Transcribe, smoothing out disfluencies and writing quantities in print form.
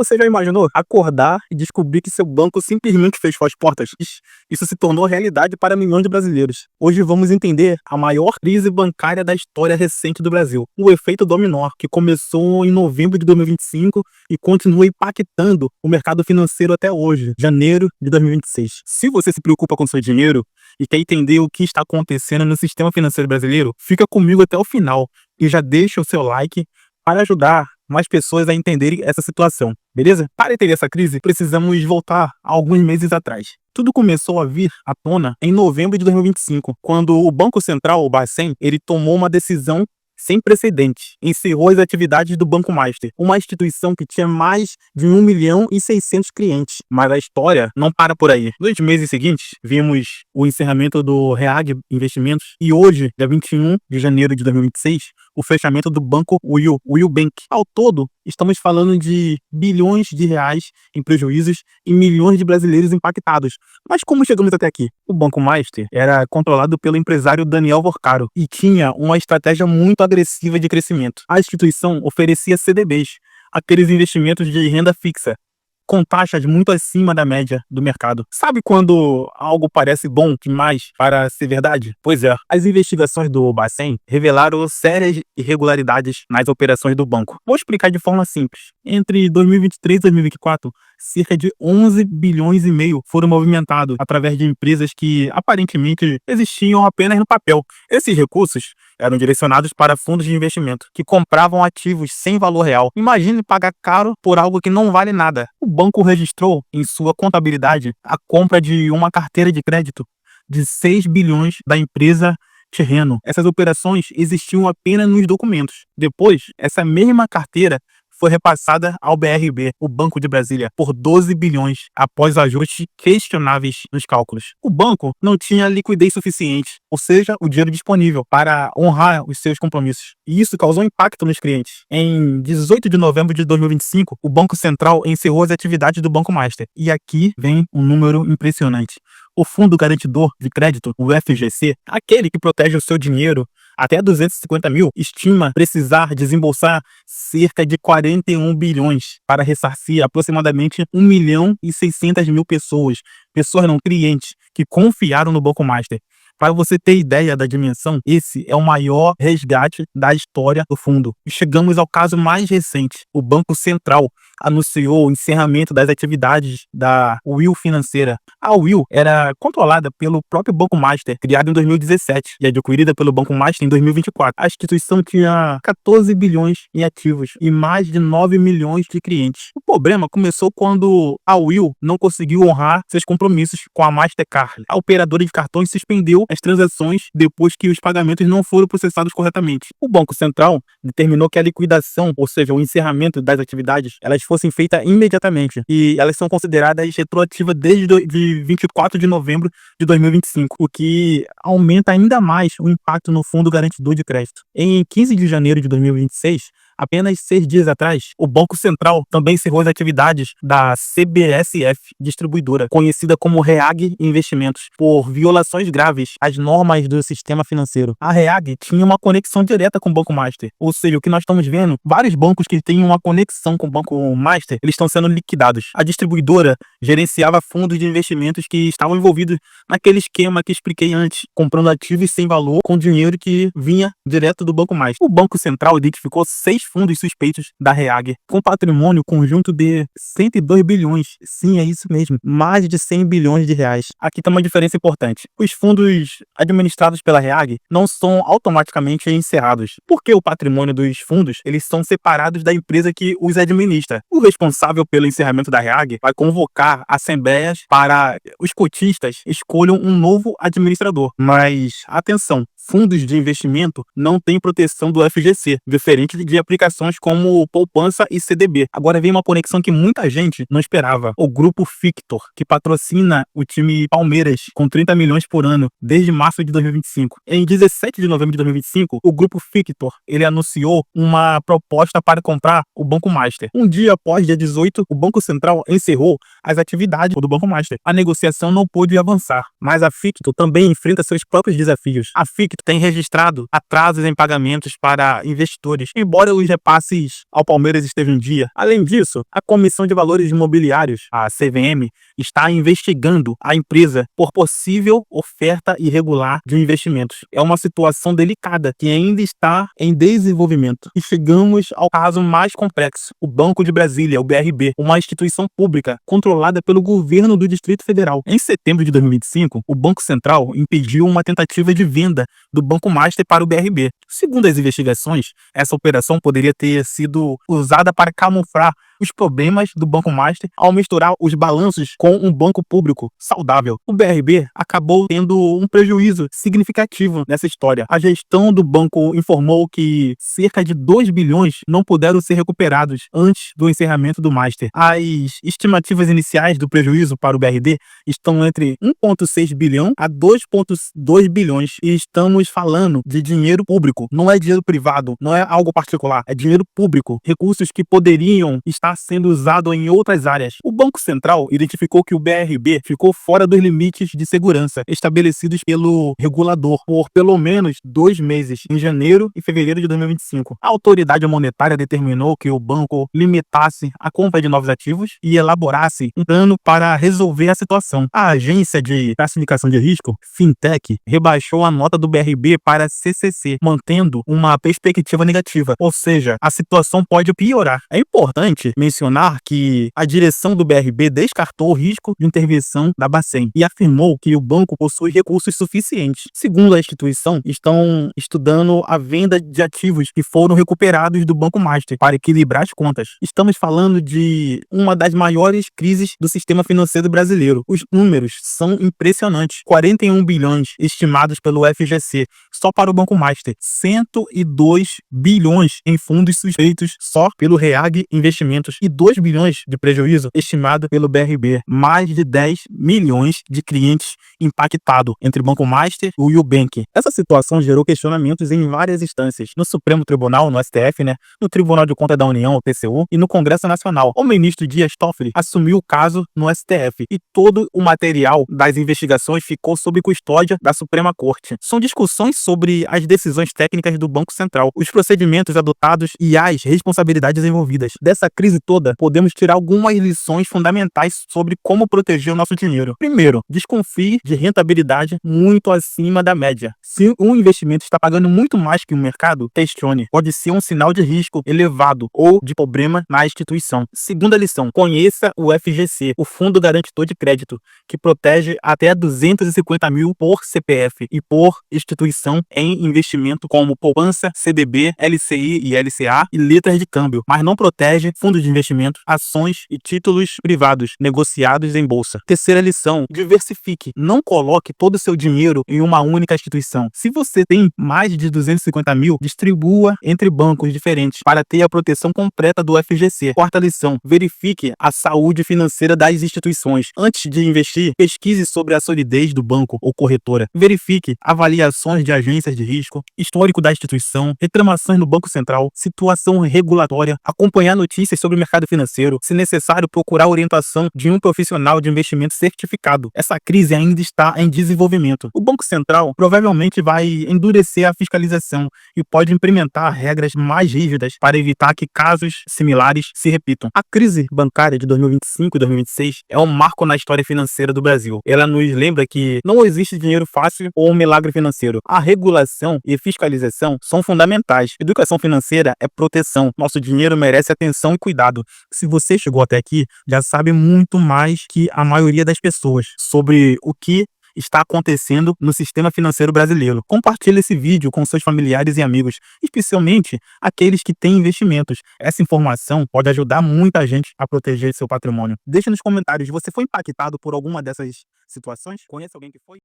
Você já imaginou acordar e descobrir que seu banco simplesmente fechou as portas? Isso se tornou realidade para milhões de brasileiros. Hoje vamos entender a maior crise bancária da história recente do Brasil, o efeito dominó, que começou em novembro de 2025 e continua impactando o mercado financeiro até hoje, janeiro de 2026. Se você se preocupa com seu dinheiro e quer entender o que está acontecendo no sistema financeiro brasileiro, fica comigo até o final e já deixa o seu like para ajudar mais pessoas a entenderem essa situação, beleza? Para entender essa crise, precisamos voltar a alguns meses atrás. Tudo começou a vir à tona em novembro de 2025, quando o Banco Central, o Bacen, ele tomou uma decisão sem precedente. Encerrou as atividades do Banco Master, uma instituição que tinha mais de 1.600.000 clientes. Mas a história não para por aí. Nos meses seguintes, vimos o encerramento do Reag Investimentos e hoje, dia 21 de janeiro de 2026, o fechamento do Banco Will Bank. Ao todo, estamos falando de bilhões de reais em prejuízos e milhões de brasileiros impactados. Mas como chegamos até aqui? O Banco Master era controlado pelo empresário Daniel Vorcaro e tinha uma estratégia muito agressiva de crescimento. A instituição oferecia CDBs, aqueles investimentos de renda fixa, com taxas muito acima da média do mercado. Sabe quando algo parece bom demais para ser verdade? Pois é, as investigações do Bacen revelaram sérias irregularidades nas operações do banco. Vou explicar de forma simples. Entre 2023 e 2024, cerca de 11 bilhões e meio foram movimentados através de empresas que aparentemente existiam apenas no papel. Esses recursos eram direcionados para fundos de investimento que compravam ativos sem valor real. Imagine pagar caro por algo que não vale nada. O banco registrou em sua contabilidade a compra de uma carteira de crédito de 6 bilhões da empresa Terreno. Essas operações existiam apenas nos documentos. Depois, essa mesma carteira foi repassada ao BRB, o Banco de Brasília, por 12 bilhões após ajustes questionáveis nos cálculos. O banco não tinha liquidez suficiente, ou seja, o dinheiro disponível para honrar os seus compromissos. E isso causou impacto nos clientes. Em 18 de novembro de 2025, o Banco Central encerrou as atividades do Banco Master. E aqui vem um número impressionante. O Fundo Garantidor de Crédito, o FGC, aquele que protege o seu dinheiro até 250 mil, estima precisar desembolsar cerca de 41 bilhões para ressarcir aproximadamente 1.600.000 pessoas não clientes, que confiaram no Banco Master. Para você ter ideia da dimensão, esse é o maior resgate da história do fundo. E chegamos ao caso mais recente. O Banco Central anunciou o encerramento das atividades da Will Financeira. A Will era controlada pelo próprio Banco Master, criado em 2017 e adquirida pelo Banco Master em 2024. A instituição tinha 14 bilhões em ativos e mais de 9 milhões de clientes. O problema começou quando a Will não conseguiu honrar seus compromissos com a Mastercard. A operadora de cartões suspendeu as transações depois que os pagamentos não foram processados corretamente. O Banco Central determinou que a liquidação, ou seja, o encerramento das atividades, elas fossem feitas imediatamente e elas são consideradas retroativas desde 24 de novembro de 2025, o que aumenta ainda mais o impacto no Fundo Garantidor de Crédito. Em 15 de janeiro de 2026, apenas 6 dias atrás, o Banco Central também encerrou as atividades da CBSF Distribuidora, conhecida como Reag Investimentos, por violações graves às normas do sistema financeiro. A Reag tinha uma conexão direta com o Banco Master, ou seja, o que nós estamos vendo, vários bancos que têm uma conexão com o Banco Master, eles estão sendo liquidados. A distribuidora gerenciava fundos de investimentos que estavam envolvidos naquele esquema que expliquei antes, comprando ativos sem valor com dinheiro que vinha direto do Banco Master. O Banco Central identificou 6 fundos suspeitos da Reag, com patrimônio conjunto de 102 bilhões. Sim, é isso mesmo, mais de 100 bilhões de reais. Aqui tem uma diferença importante. Os fundos administrados pela Reag não são automaticamente encerrados, porque o patrimônio dos fundos, eles são separados da empresa que os administra. O responsável pelo encerramento da Reag vai convocar assembleias para os cotistas escolham um novo administrador. Mas, atenção, fundos de investimento não têm proteção do FGC, diferente de aplicações como poupança e CDB. Agora vem uma conexão que muita gente não esperava. O grupo Fictor, que patrocina o time Palmeiras com 30 milhões por ano desde março de 2025. Em 17 de novembro de 2025, o grupo Fictor, ele anunciou uma proposta para comprar o Banco Master. Um dia após, dia 18, o Banco Central encerrou as atividades do Banco Master. A negociação não pôde avançar, mas a Fictor também enfrenta seus próprios desafios. A Fictor que tem registrado atrasos em pagamentos para investidores, embora os repasses ao Palmeiras estejam em dia. Além disso, a Comissão de Valores Imobiliários, a CVM, está investigando a empresa por possível oferta irregular de investimentos. É uma situação delicada que ainda está em desenvolvimento. E chegamos ao caso mais complexo: o Banco de Brasília, o BRB, uma instituição pública controlada pelo governo do Distrito Federal. Em setembro de 2025, o Banco Central impediu uma tentativa de venda do Banco Master para o BRB. Segundo as investigações, essa operação poderia ter sido usada para camuflar os problemas do Banco Master ao misturar os balanços com um banco público saudável. O BRB acabou tendo um prejuízo significativo nessa história. A gestão do banco informou que cerca de 2 bilhões não puderam ser recuperados antes do encerramento do Master. As estimativas iniciais do prejuízo para o BRB estão entre 1,6 bilhão a 2,2 bilhões. E estamos falando de dinheiro público, não é dinheiro privado, não é algo particular, é dinheiro público, recursos que poderiam estar sendo usado em outras áreas. O Banco Central identificou que o BRB ficou fora dos limites de segurança estabelecidos pelo regulador por pelo menos 2 meses, em janeiro e fevereiro de 2025. A autoridade monetária determinou que o banco limitasse a compra de novos ativos e elaborasse um plano para resolver a situação. A agência de classificação de risco, Fintech, rebaixou a nota do BRB para CCC, mantendo uma perspectiva negativa, ou seja, a situação pode piorar. É importante mencionar que a direção do BRB descartou o risco de intervenção da Bacen e afirmou que o banco possui recursos suficientes. Segundo a instituição, estão estudando a venda de ativos que foram recuperados do Banco Master para equilibrar as contas. Estamos falando de uma das maiores crises do sistema financeiro brasileiro. Os números são impressionantes: 41 bilhões estimados pelo FGC só para o Banco Master, 102 bilhões em fundos suspeitos só pelo Reag Investimentos e 2 bilhões de prejuízo estimado pelo BRB. Mais de 10 milhões de clientes impactados entre o Banco Master e o Yubank. Essa situação gerou questionamentos em várias instâncias: no Supremo Tribunal, no STF, no Tribunal de Contas da União, o TCU, e no Congresso Nacional. O ministro Dias Toffoli assumiu o caso no STF e todo o material das investigações ficou sob custódia da Suprema Corte. São discussões sobre as decisões técnicas do Banco Central, os procedimentos adotados e as responsabilidades envolvidas. Dessa crise toda, podemos tirar algumas lições fundamentais sobre como proteger o nosso dinheiro. Primeiro, desconfie de rentabilidade muito acima da média. Se um investimento está pagando muito mais que o mercado, questione. Pode ser um sinal de risco elevado ou de problema na instituição. Segunda lição: conheça o FGC, o Fundo Garantidor de Crédito, que protege até 250 mil por CPF e por instituição em investimento como poupança, CDB, LCI e LCA e letras de câmbio, mas não protege fundos de investimento, ações e títulos privados negociados em bolsa. Terceira lição: diversifique. Não coloque todo o seu dinheiro em uma única instituição. Se você tem mais de 250 mil, distribua entre bancos diferentes para ter a proteção completa do FGC. Quarta lição: verifique a saúde financeira das instituições. Antes de investir, pesquise sobre a solidez do banco ou corretora. Verifique avaliações de agências de risco, histórico da instituição, reclamações no Banco Central, situação regulatória, acompanhar notícias sobre o mercado financeiro, se necessário, procurar orientação de um profissional de investimento certificado. Essa crise ainda está em desenvolvimento. O Banco Central provavelmente vai endurecer a fiscalização e pode implementar regras mais rígidas para evitar que casos similares se repitam. A crise bancária de 2025 e 2026 é um marco na história financeira do Brasil. Ela nos lembra que não existe dinheiro fácil ou um milagre financeiro. A regulação e fiscalização são fundamentais. Educação financeira é proteção. Nosso dinheiro merece atenção e cuidado. Se você chegou até aqui, já sabe muito mais que a maioria das pessoas sobre o que está acontecendo no sistema financeiro brasileiro. Compartilhe esse vídeo com seus familiares e amigos, especialmente aqueles que têm investimentos. Essa informação pode ajudar muita gente a proteger seu patrimônio. Deixe nos comentários: você foi impactado por alguma dessas situações? Conhece alguém que foi?